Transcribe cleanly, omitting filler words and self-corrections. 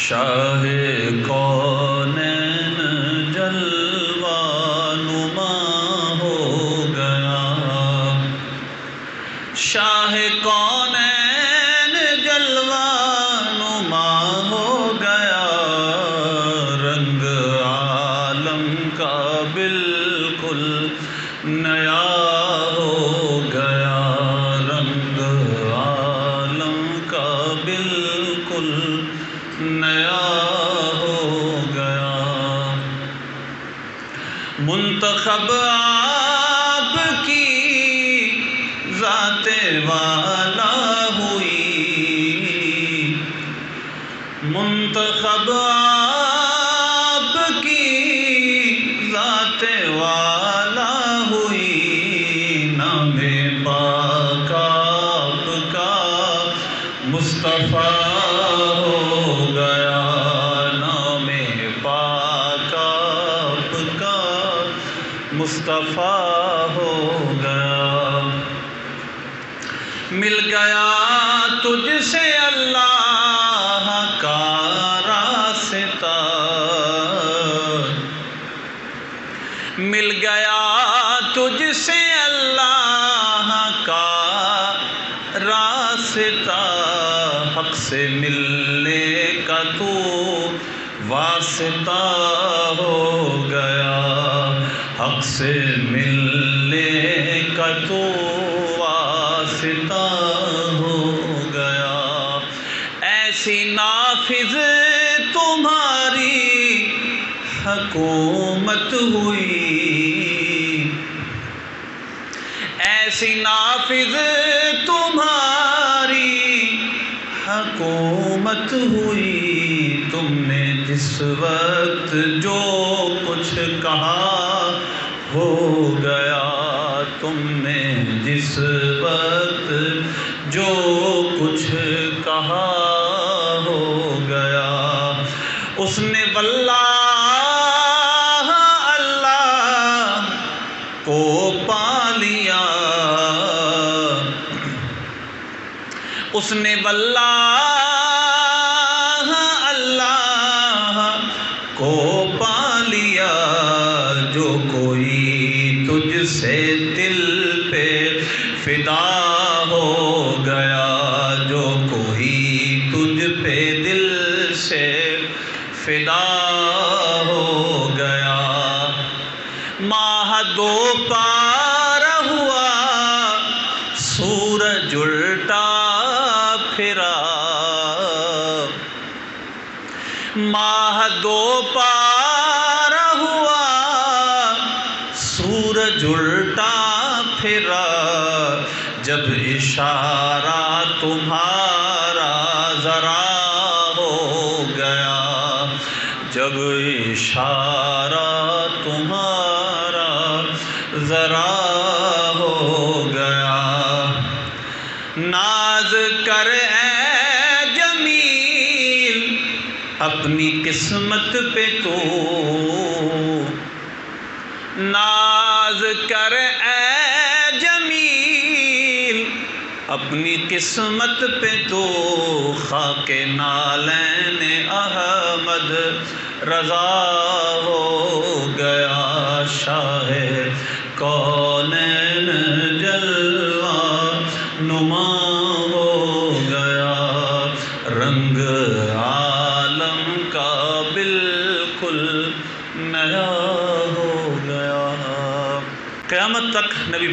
شاہ کونین جلوہ نما ہو گیا، شاہ کونین جلوہ نما ہو گیا، رنگ عالم کا بالکل نیا ہو گیا، رنگ عالم کا بالکل نیا ہو گیا۔ منتخب آپ کی ذات والا ہوئی، منتخب آپ کی ذات والا ہوئی، نام پاک آپ کا مصطفیٰ ہو گیا، نام پاک آپ کا مصطفیٰ ہو گیا۔ مل گیا تجھ سے اللہ کا راستہ، مل گیا تجھ سے اللہ کا راستہ، حق سے ملنے کا تو واسطہ ہو گیا، حق سے ملنے کا تو واسطہ ہو گیا۔ ایسی نافذ تمہاری حکومت ہوئی، ایسی نافذ تمہاری حکومت ہوئی، تم نے جس وقت جو کچھ کہا ہو گیا، تم نے جس وقت جو کچھ کہا ہو گیا، اس نے واللہ اللہ کو پا لیا، اس نے واللہ اللہ کو پا لیا، جو کوئی تجھ سے دل پہ فدا ہو گیا، جو کوئی تجھ پہ دل سے فدا ہو گیا۔ ماہ دو پارہ ہوا، سورج الٹا پھرا، ماہ دو پارہ ہوا، سورج الٹا پھرا، جب اشارہ تمہارا ذرا ہو گیا، جب اشارہ تمہارا ذرا ہو گیا۔ ناز کر اے جمیل اپنی قسمت پہ تو، ناز کر اے جمیل اپنی قسمت پہ تو، خاک نالین احمد رضا ہو گیا، شاہ کونین جلوہ نما ہو گیا، رنگ عالم کا بالکل نیا ہو گیا۔ قیامت تک نبی